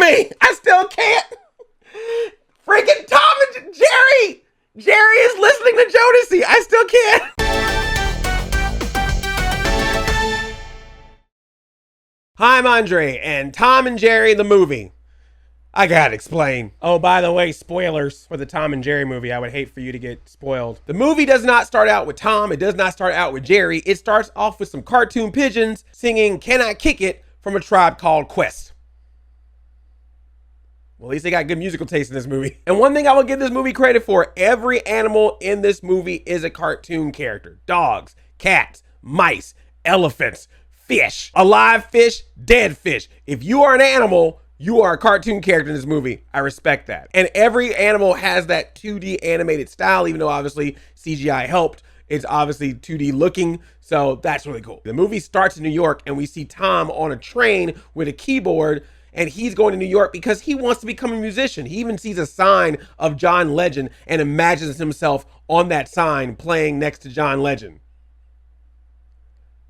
Andre, I still can't. Freaking Tom and Jerry. Jerry is listening to Jodeci. I still can't. Hi, I'm Andre, and Tom and Jerry, the movie. I gotta explain. Oh, by the way, spoilers for the Tom and Jerry movie. I would hate for you to get spoiled. The movie does not start out with Tom. It does not start out with Jerry. It starts off with some cartoon pigeons singing Can I Kick It from A Tribe Called Quest. Well, at least they got good musical taste in this movie. And one thing I will give this movie credit for, every animal in this movie is a cartoon character. Dogs, cats, mice, elephants, fish, alive fish, dead fish. If you are an animal, you are a cartoon character in this movie. I respect that. And every animal has that 2D animated style, even though obviously CGI helped. It's obviously 2D looking, so that's really cool. The movie starts in New York, and we see Tom on a train with a keyboard, and he's going to New York because he wants to become a musician. He even sees a sign of John Legend and imagines himself on that sign playing next to John Legend.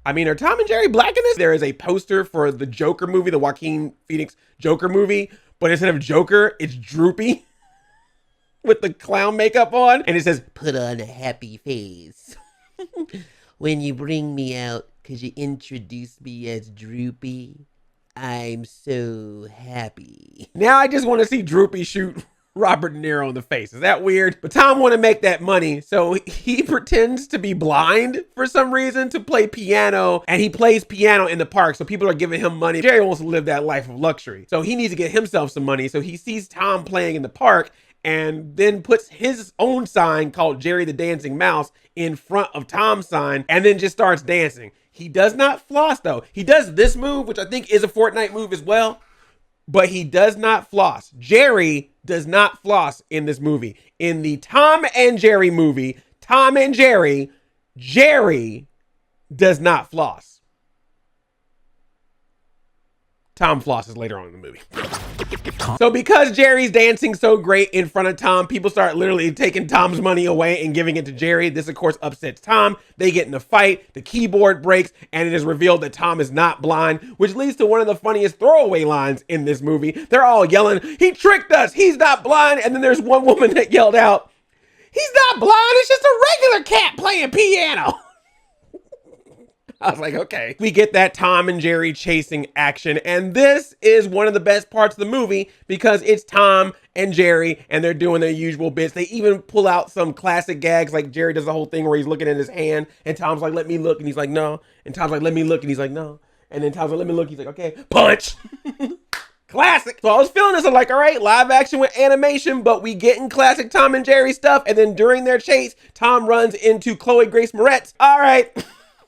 I mean, are Tom and Jerry black in this? There is a poster for the Joker movie, the Joaquin Phoenix Joker movie, but instead of Joker, it's Droopy with the clown makeup on. And it says, "Put on a happy face when you bring me out, because you introduced me as Droopy. I'm so happy." Now I just want to see Droopy shoot Robert De Niro in the face. Is that weird? But Tom want to make that money, so he pretends to be blind for some reason to play piano, and he plays piano in the park, so people are giving him money. Jerry wants to live that life of luxury, so he needs to get himself some money, so he sees Tom playing in the park and then puts his own sign called Jerry the Dancing Mouse in front of Tom's sign and then just starts dancing. He does not floss though. He does this move, which I think is a Fortnite move as well, but he does not floss. Jerry does not floss in this movie. In the Tom and Jerry movie, Tom and Jerry, Jerry does not floss. Tom flosses later on in the movie. So because Jerry's dancing so great in front of Tom, people start literally taking Tom's money away and giving it to Jerry. This, of course, upsets Tom. They get in a fight. The keyboard breaks, and it is revealed that Tom is not blind, which leads to one of the funniest throwaway lines in this movie. They're all yelling, "He tricked us. He's not blind." And then there's one woman that yelled out, "He's not blind. It's just a regular cat playing piano." I was like, okay. We get that Tom and Jerry chasing action. And this is one of the best parts of the movie because it's Tom and Jerry and they're doing their usual bits. They even pull out some classic gags, like Jerry does the whole thing where he's looking at his hand and Tom's like, "Let me look." And he's like, "No." And Tom's like, "Let me look." And he's like, "No." And then Tom's like, "Let me look." He's like, "Okay." Punch. Classic. So I was feeling this. I'm like, all right, live action with animation, but we getting classic Tom and Jerry stuff. And then during their chase, Tom runs into Chloe Grace Moretz. All right.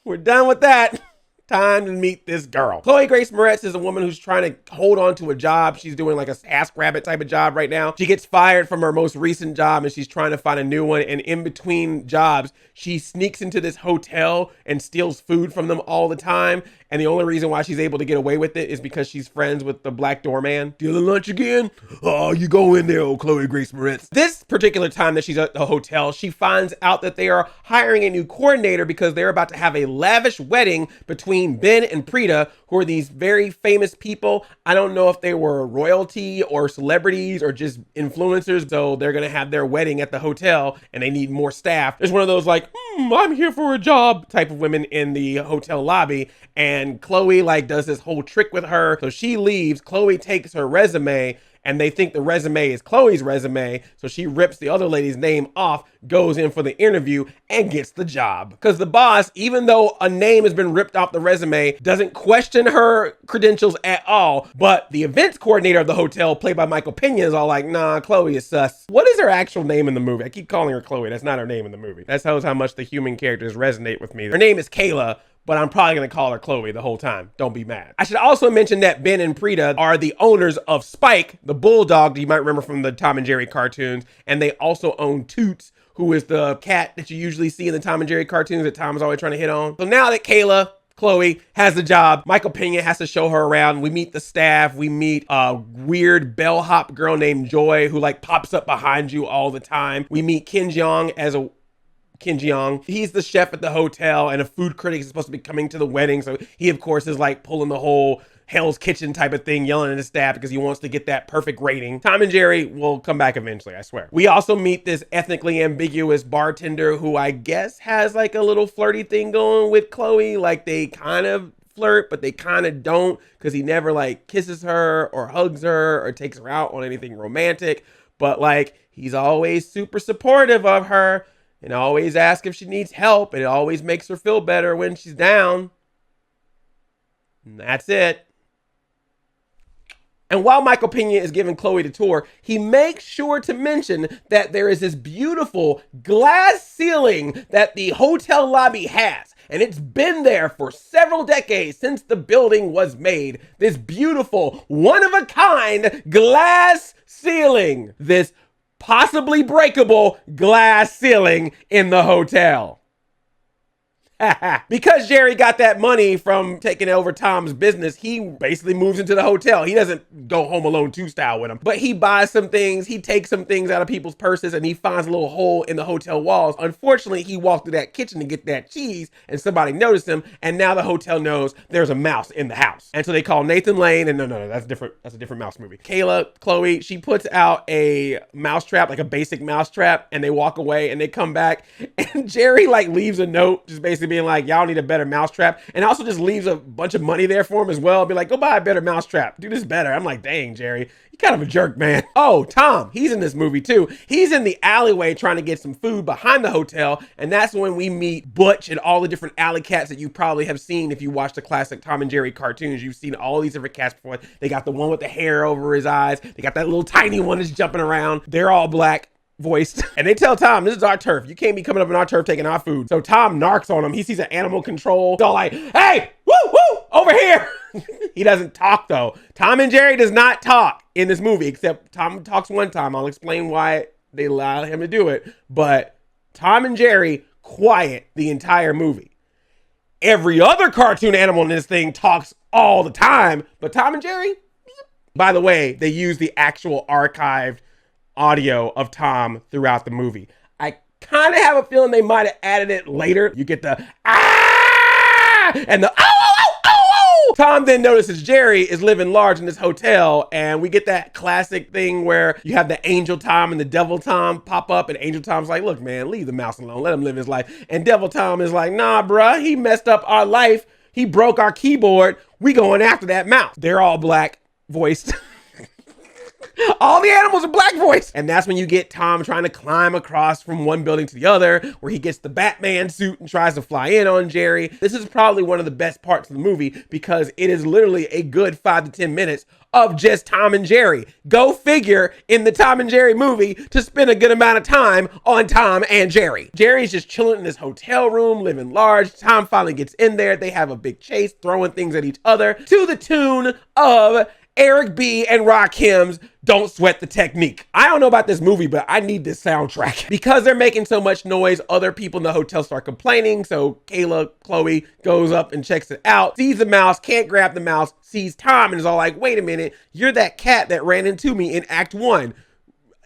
We're done with that. Time to meet this girl. Chloe Grace Moretz is a woman who's trying to hold on to a job. She's doing like a Ask Rabbit type of job right now. She gets fired from her most recent job and she's trying to find a new one. And in between jobs, she sneaks into this hotel and steals food from them all the time. And the only reason why she's able to get away with it is because she's friends with the black doorman. "Stealing lunch again? Oh, you go in there, old Chloe Grace Moretz." This particular time that she's at the hotel, she finds out that they are hiring a new coordinator because they're about to have a lavish wedding between Ben and Prieta, who are these very famous people. I don't know if they were royalty or celebrities or just influencers. So they're going to have their wedding at the hotel and they need more staff. There's one of those like, "I'm here for a job" type of women in the hotel lobby. And Chloe like does this whole trick with her. So she leaves. Chloe takes her resume and they think the resume is Chloe's resume. So she rips the other lady's name off, goes in for the interview and gets the job. Because the boss, even though a name has been ripped off the resume, doesn't question her credentials at all. But the events coordinator of the hotel, played by Michael Pena, is all like, "Nah, Chloe is sus." What is her actual name in the movie? I keep calling her Chloe. That's not her name in the movie. That shows how much the human characters resonate with me. Her name is Kayla, but I'm probably going to call her Chloe the whole time. Don't be mad. I should also mention that Ben and Prieta are the owners of Spike, the Bulldog that you might remember from the Tom and Jerry cartoons. And they also own Toots, who is the cat that you usually see in the Tom and Jerry cartoons that Tom's always trying to hit on. So now that Kayla, Chloe, has the job, Michael Pena has to show her around. We meet the staff. We meet a weird bellhop girl named Joy who like pops up behind you all the time. We meet Jeong as a Kim Jeong. He's the chef at the hotel and a food critic is supposed to be coming to the wedding. So he, of course, is like pulling the whole Hell's Kitchen type of thing, yelling at his staff because he wants to get that perfect rating. Tom and Jerry will come back eventually, I swear. We also meet this ethnically ambiguous bartender who I guess has like a little flirty thing going with Chloe. Like they kind of flirt, but they kind of don't, because he never like kisses her or hugs her or takes her out on anything romantic. But like he's always super supportive of her and always asks if she needs help, and it always makes her feel better when she's down. And that's it. And while Michael Pena is giving Chloe the tour, he makes sure to mention that there is this beautiful glass ceiling that the hotel lobby has. And it's been there for several decades since the building was made. This beautiful, one-of-a-kind glass ceiling. This possibly breakable glass ceiling in the hotel. Because Jerry got that money from taking over Tom's business, he basically moves into the hotel. He doesn't go Home Alone 2 style with him, but he buys some things, he takes some things out of people's purses, and he finds a little hole in the hotel walls. Unfortunately, he walked through that kitchen to get that cheese, and somebody noticed him, and now the hotel knows there's a mouse in the house. And so they call Nathan Lane, and no, that's different. That's a different mouse movie. Chloe, she puts out a mouse trap, like a basic mouse trap, and they walk away, and they come back, and Jerry like leaves a note, just basically being like, y'all need a better mousetrap, and also just leaves a bunch of money there for him as well. Be like, go buy a better mousetrap. Do this better. I'm like, dang, Jerry, you kind of a jerk, man. Oh, Tom, he's in this movie too. He's in the alleyway trying to get some food behind the hotel, and that's when we meet Butch and all the different alley cats that you probably have seen if you watch the classic Tom and Jerry cartoons. You've seen all these different cats before. They got the one with the hair over his eyes. They got that little tiny one that's jumping around. They're all black voiced, and they tell Tom, this is our turf. You can't be coming up on our turf taking our food. So Tom narks on him. He sees an animal control. They're like, hey, woo, over here. He doesn't talk though. Tom and Jerry does not talk in this movie, except Tom talks one time. I'll explain why they allow him to do it. But Tom and Jerry quiet the entire movie. Every other cartoon animal in this thing talks all the time, but Tom and Jerry, by the way, they use the actual archived audio of Tom throughout the movie. I kind of have a feeling they might have added it later. You get the ah and the oh. Tom then notices Jerry is living large in this hotel, and we get that classic thing where you have the Angel Tom and the Devil Tom pop up, and Angel Tom's like, look, man, leave the mouse alone. Let him live his life. And Devil Tom is like, nah, bruh, he messed up our life. He broke our keyboard. We going after that mouse. They're all black voiced. All the animals are black voiced. And that's when you get Tom trying to climb across from one building to the other, where he gets the Batman suit and tries to fly in on Jerry. This is probably one of the best parts of the movie because it is literally a good 5 to 10 minutes of just Tom and Jerry. Go figure, in the Tom and Jerry movie, to spend a good amount of time on Tom and Jerry. Jerry's just chilling in this hotel room, living large. Tom finally gets in there. They have a big chase, throwing things at each other to the tune of Eric B. and Rakim's Don't Sweat the Technique. I don't know about this movie, but I need this soundtrack. Because they're making so much noise, other people in the hotel start complaining. So Chloe goes up and checks it out, sees the mouse, can't grab the mouse, sees Tom, and is all like, wait a minute, you're that cat that ran into me in Act 1.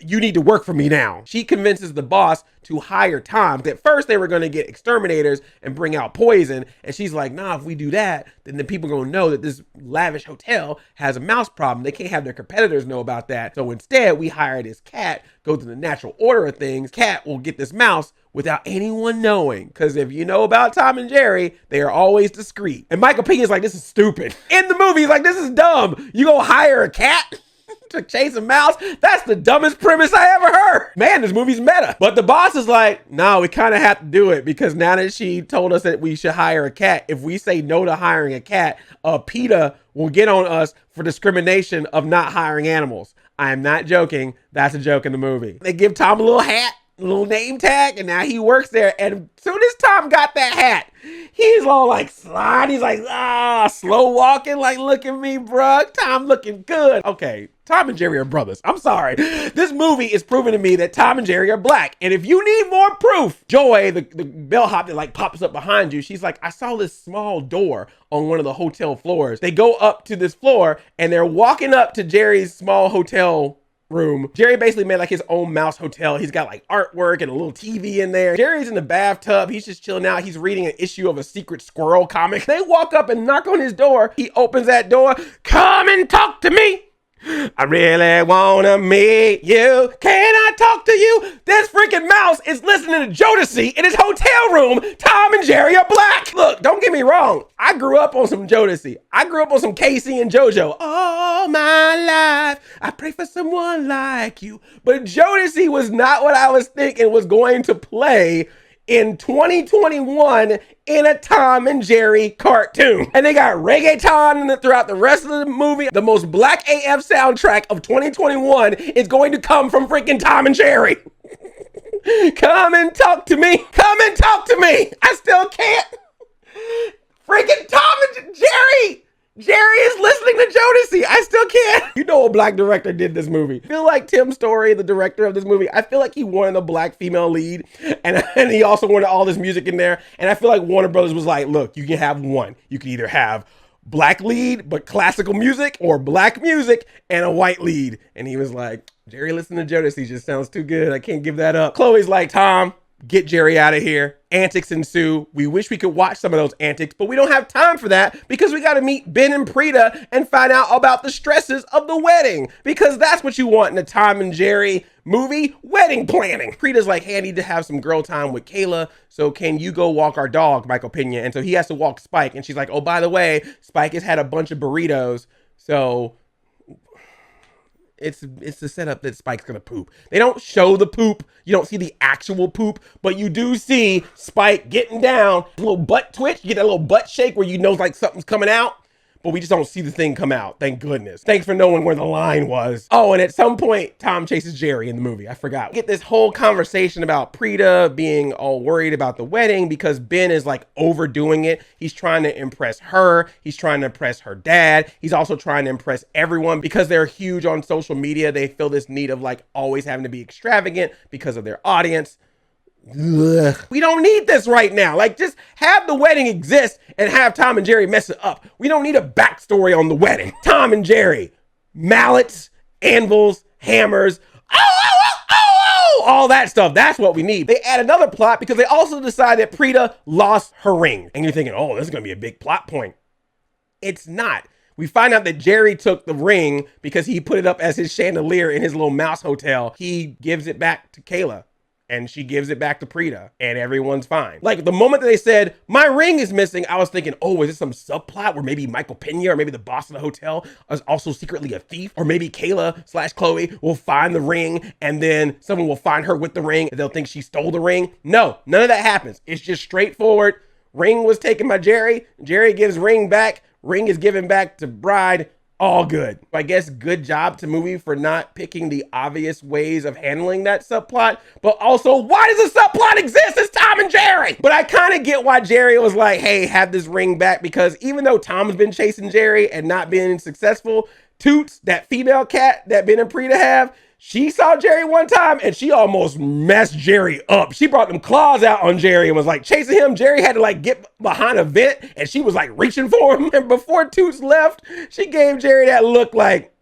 You need to work for me now. She convinces the boss to hire Tom. At first, they were going to get exterminators and bring out poison. And she's like, nah, if we do that, then the people are going to know that this lavish hotel has a mouse problem. They can't have their competitors know about that. So instead, we hire this cat, go through the natural order of things. Cat will get this mouse without anyone knowing. Because if you know about Tom and Jerry, they are always discreet. And Michael Pena is like, this is stupid. In the movie, he's like, this is dumb. You gonna hire a cat to chase a mouse? That's the dumbest premise I ever heard. Man, this movie's meta. But the boss is like, no, we kind of have to do it because now that she told us that we should hire a cat, if we say no to hiring a cat, PETA will get on us for discrimination of not hiring animals. I am not joking. That's a joke in the movie. They give Tom a little hat, a little name tag, and now he works there. And as soon as Tom got that hat, he's all like slide. He's like, slow walking. Like, look at me, bruh. Tom looking good. Okay, Tom and Jerry are brothers. I'm sorry. This movie is proving to me that Tom and Jerry are black. And if you need more proof, Joy, the bellhop that like pops up behind you, she's like, I saw this small door on one of the hotel floors. They go up to this floor and they're walking up to Jerry's small hotel room. Jerry basically made like his own mouse hotel. He's got like artwork and a little TV in there. Jerry's in the bathtub. He's just chilling out. He's reading an issue of a secret squirrel comic. They walk up and knock on his door. He opens that door. Come and talk to me. I really wanna meet you. Can I talk to you? This freaking mouse is listening to Jodeci in his hotel room. Tom and Jerry are black. Look, don't get me wrong. I grew up on some Jodeci. I grew up on some Casey and JoJo. All my life, I pray for someone like you. But Jodeci was not what I was thinking was going to play in 2021 in a Tom and Jerry cartoon. And they got reggaeton throughout the rest of the movie. The most black AF soundtrack of 2021 is going to come from freaking Tom and Jerry. Come and talk to me. Come and talk to me. I still can't. Freaking Tom and Jerry. Jerry is listening to Jodeci. I still can't. You know a black director did this movie. I feel like Tim Story, the director of this movie, I feel like he wanted a black female lead. And he also wanted all this music in there. And I feel like Warner Brothers was like, look, you can have one. You can either have black lead, but classical music, or black music and a white lead. And he was like, Jerry, listen to Jodeci. Just sounds too good. I can't give that up. Chloe's like, Tom, get Jerry out of here. Antics ensue. We wish we could watch some of those antics, but we don't have time for that because we got to meet Ben and Prieta and find out about the stresses of the wedding, because that's what you want in a Tom and Jerry movie, wedding planning. Prieta's like, hey, I need to have some girl time with Kayla, so can you go walk our dog, Michael Pena? And so he has to walk Spike, and she's like, oh, by the way, Spike has had a bunch of burritos, so it's the setup that Spike's gonna poop. They don't show the poop. You don't see the actual poop, but you do see Spike getting down, a little butt twitch. You get that little butt shake where you know like something's coming out, but we just don't see the thing come out. Thank goodness. Thanks for knowing where the line was. Oh, and at some point, Tom chases Jerry in the movie. I forgot. We get this whole conversation about Prieta being all worried about the wedding because Ben is like overdoing it. He's trying to impress her. He's trying to impress her dad. He's also trying to impress everyone because they're huge on social media. They feel this need of like always having to be extravagant because of their audience. Ugh. We don't need this right now. Like, just have the wedding exist and have Tom and Jerry mess it up. We don't need a backstory on the wedding. Tom and Jerry, mallets, anvils, hammers, all that stuff. That's what we need. They add another plot because they also decide that Prieta lost her ring. And you're thinking, oh, this is going to be a big plot point. It's not. We find out that Jerry took the ring because he put it up as his chandelier in his little mouse hotel. He gives it back to Kayla. And she gives it back to Prieta, and everyone's fine. Like, the moment that they said, my ring is missing, I was thinking, oh, is this some subplot where maybe Michael Pena or maybe the boss of the hotel is also secretly a thief? Or maybe Kayla/Chloe will find the ring, and then someone will find her with the ring, and they'll think she stole the ring. No, none of that happens. It's just straightforward. Ring was taken by Jerry. Jerry gives ring back. Ring is given back to bride. All good. I guess good job to movie for not picking the obvious ways of handling that subplot. But also, why does a subplot exist? It's Tom and Jerry. But I kind of get why Jerry was like, hey, have this ring back. Because even though Tom's been chasing Jerry and not being successful, Toots, that female cat that Ben and Prieta have, she saw Jerry one time and she almost messed Jerry up. She brought them claws out on Jerry and was like chasing him. Jerry had to like get behind a vent and she was like reaching for him. And before Toots left, she gave Jerry that look like,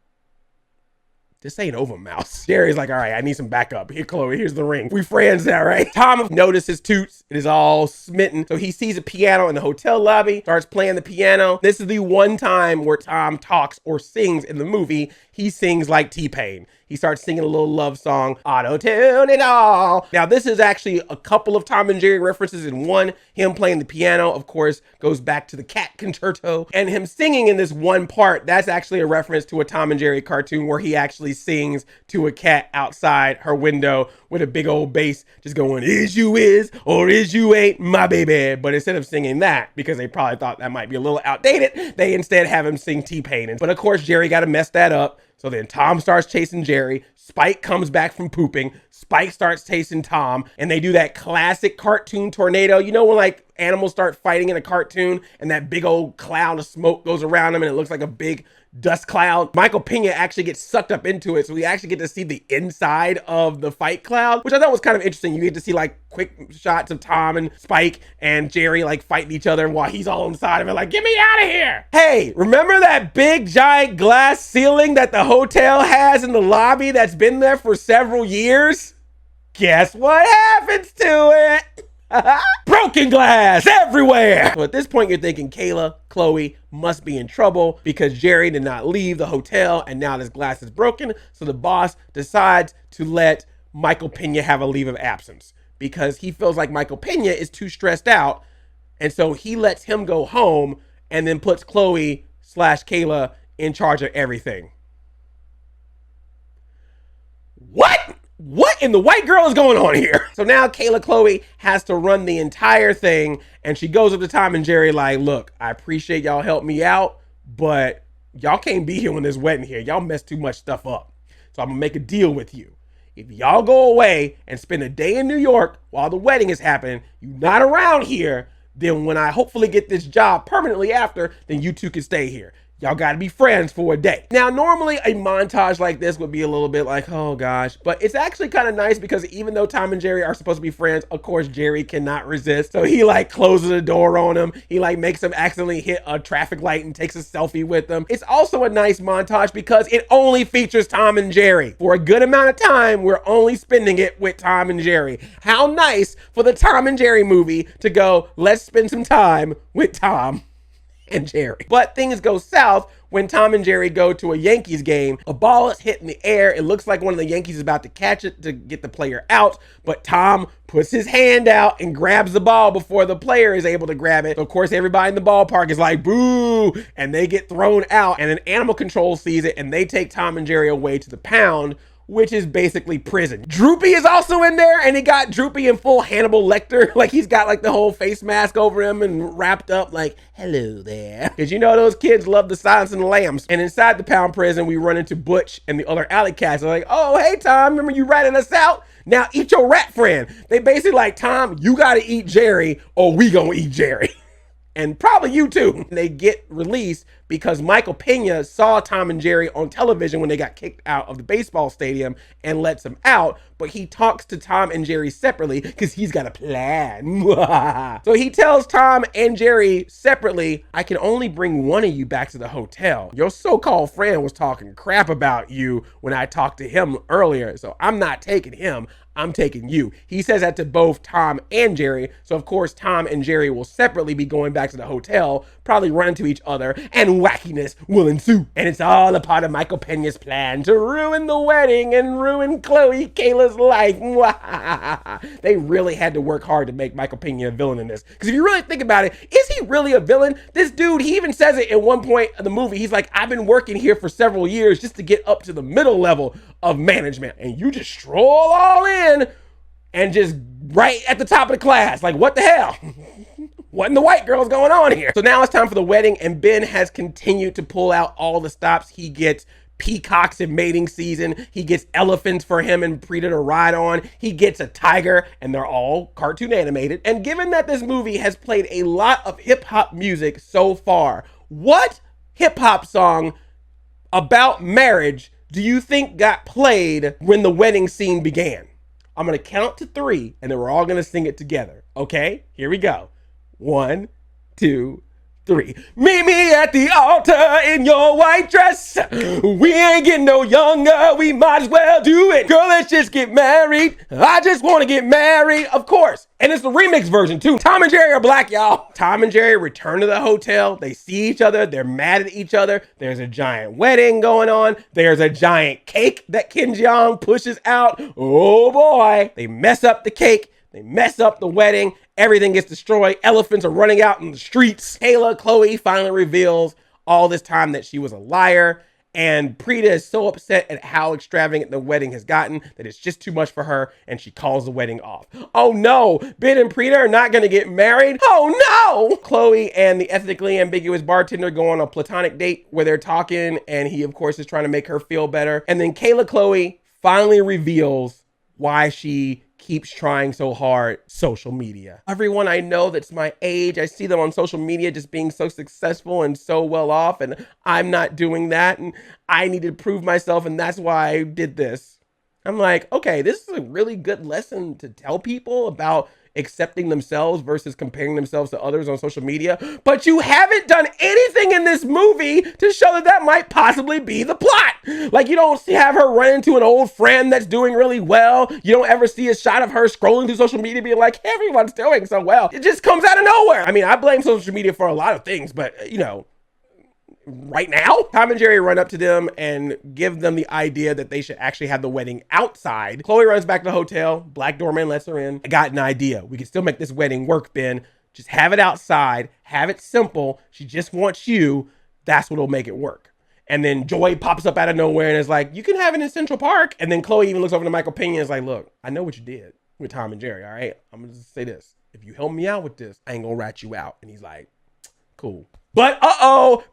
this ain't over, mouse. Jerry's like, all right, I need some backup. Here, Chloe, here's the ring. We friends now, right? Tom notices Toots. It is all smitten. So he sees a piano in the hotel lobby, starts playing the piano. This is the one time where Tom talks or sings in the movie. He sings like T-Pain. He starts singing a little love song, auto-tune it all. Now, this is actually a couple of Tom and Jerry references in one. Him playing the piano, of course, goes back to the cat concerto. And him singing in this one part, that's actually a reference to a Tom and Jerry cartoon where he actually sings to a cat outside her window with a big old bass just going, is you is or is you ain't my baby. But instead of singing that, because they probably thought that might be a little outdated, they instead have him sing T-Pain. But of course, Jerry got to mess that up. So then Tom starts chasing Jerry. Spike comes back from pooping. Spike starts chasing Tom. And they do that classic cartoon tornado. You know when like animals start fighting in a cartoon and that big old cloud of smoke goes around them and it looks like a big dust cloud. Michael Pena actually gets sucked up into it, so we actually get to see the inside of the fight cloud, which I thought was kind of interesting. You get to see like quick shots of Tom and Spike and Jerry like fighting each other while he's all inside of it like, get me out of here. Hey, remember that big giant glass ceiling that the hotel has in the lobby that's been there for several years? Guess what happens to it? Broken glass everywhere. So at this point, you're thinking Kayla, Chloe must be in trouble because Jerry did not leave the hotel and now this glass is broken. So the boss decides to let Michael Pena have a leave of absence because he feels like Michael Pena is too stressed out. And so he lets him go home and then puts Chloe/Kayla in charge of everything. What in the white girl is going on here? So now Kayla Chloe has to run the entire thing, and she goes up to Tom and Jerry like, look, I appreciate y'all help me out, but y'all can't be here when there's wedding here. Y'all messed too much stuff up. So I'm gonna make a deal with you. If y'all go away and spend a day in New York while the wedding is happening, you're not around here, then when I hopefully get this job permanently after, then you two can stay here. Y'all gotta be friends for a day. Now, normally a montage like this would be a little bit like, oh gosh, but it's actually kind of nice because even though Tom and Jerry are supposed to be friends, of course, Jerry cannot resist. So he like closes the door on him. He like makes him accidentally hit a traffic light and takes a selfie with them. It's also a nice montage because it only features Tom and Jerry. For a good amount of time, we're only spending it with Tom and Jerry. How nice for the Tom and Jerry movie to go, let's spend some time with Tom and Jerry. But things go south when Tom and Jerry go to a Yankees game. A ball is hit in the air. It looks like one of the Yankees is about to catch it to get the player out, but Tom puts his hand out and grabs the ball before the player is able to grab it. So of course, everybody in the ballpark is like, boo, and they get thrown out, and then animal control sees it, and they take Tom and Jerry away to the pound, which is basically prison. Droopy is also in there, and he got Droopy in full Hannibal Lecter. Like he's got like the whole face mask over him and wrapped up like, hello there. Because you know those kids love the Silence of the Lambs. And inside the pound prison, we run into Butch and the other alley cats. They're like, oh, hey, Tom, remember you ratted us out? Now eat your rat friend. They basically like, Tom, you gotta eat Jerry or we gonna eat Jerry. And probably you too. They get released because Michael Pena saw Tom and Jerry on television when they got kicked out of the baseball stadium and lets them out. But he talks to Tom and Jerry separately because he's got a plan. So he tells Tom and Jerry separately, I can only bring one of you back to the hotel. Your so-called friend was talking crap about you when I talked to him earlier. So I'm not taking him. I'm taking you. He says that to both Tom and Jerry. So of course, Tom and Jerry will separately be going back to the hotel, probably run into each other, and wackiness will ensue. And it's all a part of Michael Pena's plan to ruin the wedding and ruin Chloe Kayla's life. They really had to work hard to make Michael Pena a villain in this. Because if you really think about it, is he really a villain? This dude, he even says it at one point of the movie. He's like, I've been working here for several years just to get up to the middle level of management. And you just stroll all in and just right at the top of the class. Like, what the hell? What in the white girl's going on here? So now it's time for the wedding, and Ben has continued to pull out all the stops. He gets peacocks in mating season. He gets elephants for him and Prieta to ride on. He gets a tiger, and they're all cartoon animated. And given that this movie has played a lot of hip hop music so far, what hip hop song about marriage do you think got played when the wedding scene began? I'm going to count to 3 and then we're all going to sing it together. Okay, here we go. 1, 2, 3. Meet me at the altar in your white dress. We ain't getting no younger. We might as well do it. Girl, let's just get married. I just want to get married. Of course. And it's the remix version too. Tom and Jerry are black, y'all. Tom and Jerry return to the hotel. They see each other. They're mad at each other. There's a giant wedding going on. There's a giant cake that Jeong pushes out. Oh boy. They mess up the cake. They mess up the wedding. Everything gets destroyed. Elephants are running out in the streets. Kayla Chloe finally reveals all this time that she was a liar. And Prieta is so upset at how extravagant the wedding has gotten that it's just too much for her, and she calls the wedding off. Oh no, Ben and Prieta are not going to get married. Oh no! Chloe and the ethically ambiguous bartender go on a platonic date where they're talking, and he of course is trying to make her feel better. And then Kayla Chloe finally reveals why she keeps trying so hard, social media. Everyone I know that's my age, I see them on social media just being so successful and so well off, and I'm not doing that, and I need to prove myself, and that's why I did this. I'm like, okay, this is a really good lesson to tell people about accepting themselves versus comparing themselves to others on social media, but you haven't done anything in this movie to show that that might possibly be the plot. Like, you don't have her run into an old friend that's doing really well. You don't ever see a shot of her scrolling through social media being like, everyone's doing so well. It just comes out of nowhere. I mean, I blame social media for a lot of things, but you know, right now, Tom and Jerry run up to them and give them the idea that they should actually have the wedding outside. Chloe runs back to the hotel. Black doorman lets her in. I got an idea. We can still make this wedding work, Ben. Just have it outside. Have it simple. She just wants you. That's what'll make it work. And then Joy pops up out of nowhere and is like, you can have it in Central Park. And then Chloe even looks over to Michael Pena and is like, look, I know what you did with Tom and Jerry, all right? I'm going to just say this. If you help me out with this, I ain't going to rat you out. And he's like, cool. But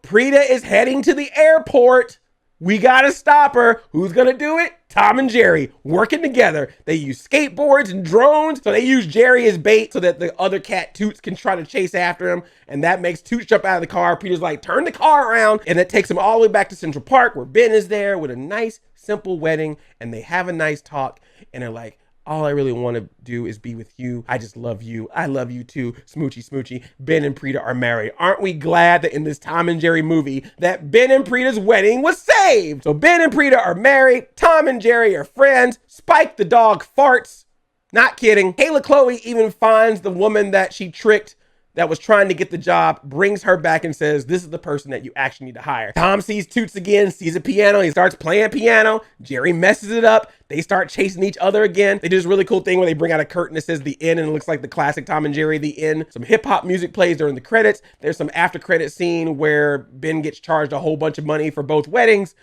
Prieta is heading to the airport. We gotta stop her. Who's gonna do it? Tom and Jerry working together. They use skateboards and drones. So they use Jerry as bait so that the other cat, Toots, can try to chase after him. And that makes Toots jump out of the car. Peter's like, turn the car around. And it takes him all the way back to Central Park where Ben is there with a nice, simple wedding. And they have a nice talk. And they're like, all I really want to do is be with you. I just love you. I love you too. Smoochy, smoochy. Ben and Prieta are married. Aren't we glad that in this Tom and Jerry movie that Ben and Prieta's wedding was saved? So Ben and Prieta are married. Tom and Jerry are friends. Spike the dog farts. Not kidding. Kayla Chloe even finds the woman that she tricked that was trying to get the job, brings her back and says, this is the person that you actually need to hire. Tom sees Toots again, sees a piano. He starts playing piano. Jerry messes it up. They start chasing each other again. They do this really cool thing where they bring out a curtain that says the end and it looks like the classic Tom and Jerry, the end. Some hip hop music plays during the credits. There's some after credit scene where Ben gets charged a whole bunch of money for both weddings.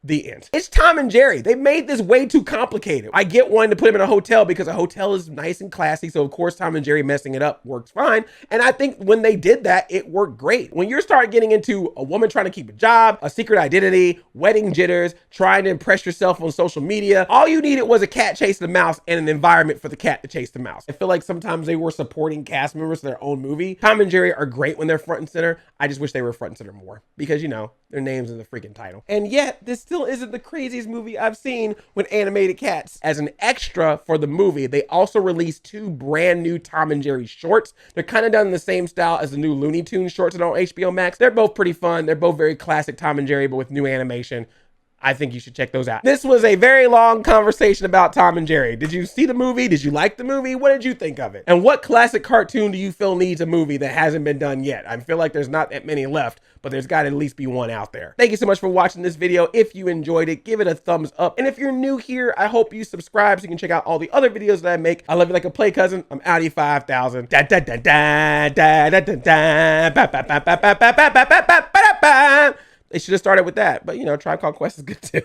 The end. It's Tom and Jerry. They made this way too complicated. I get one to put him in a hotel because a hotel is nice and classy. So of course, Tom and Jerry messing it up works fine. And I think when they did that, it worked great. When you start getting into a woman trying to keep a job, a secret identity, wedding jitters, trying to impress yourself on social media, all you needed was a cat chasing the mouse and an environment for the cat to chase the mouse. I feel like sometimes they were supporting cast members to their own movie. Tom and Jerry are great when they're front and center. I just wish they were front and center more because, you know, their names in the freaking title. And yet this still isn't the craziest movie I've seen with animated cats. As an extra for the movie, they also released 2 brand new Tom and Jerry shorts. They're kind of done in the same style as the new Looney Tunes shorts that are on HBO Max. They're both pretty fun. They're both very classic Tom and Jerry, but with new animation. I think you should check those out. This was a very long conversation about Tom and Jerry. Did you see the movie? Did you like the movie? What did you think of it? And what classic cartoon do you feel needs a movie that hasn't been done yet? I feel like there's not that many left, but there's got to at least be one out there. Thank you so much for watching this video. If you enjoyed it, give it a thumbs up. And if you're new here, I hope you subscribe so you can check out all the other videos that I make. I love you like a play cousin. I'm Audi 5000. Da da da da da da da da ba ba ba ba ba ba ba ba ba ba ba. They should have started with that, but you know, Tribe Called Quest is good too.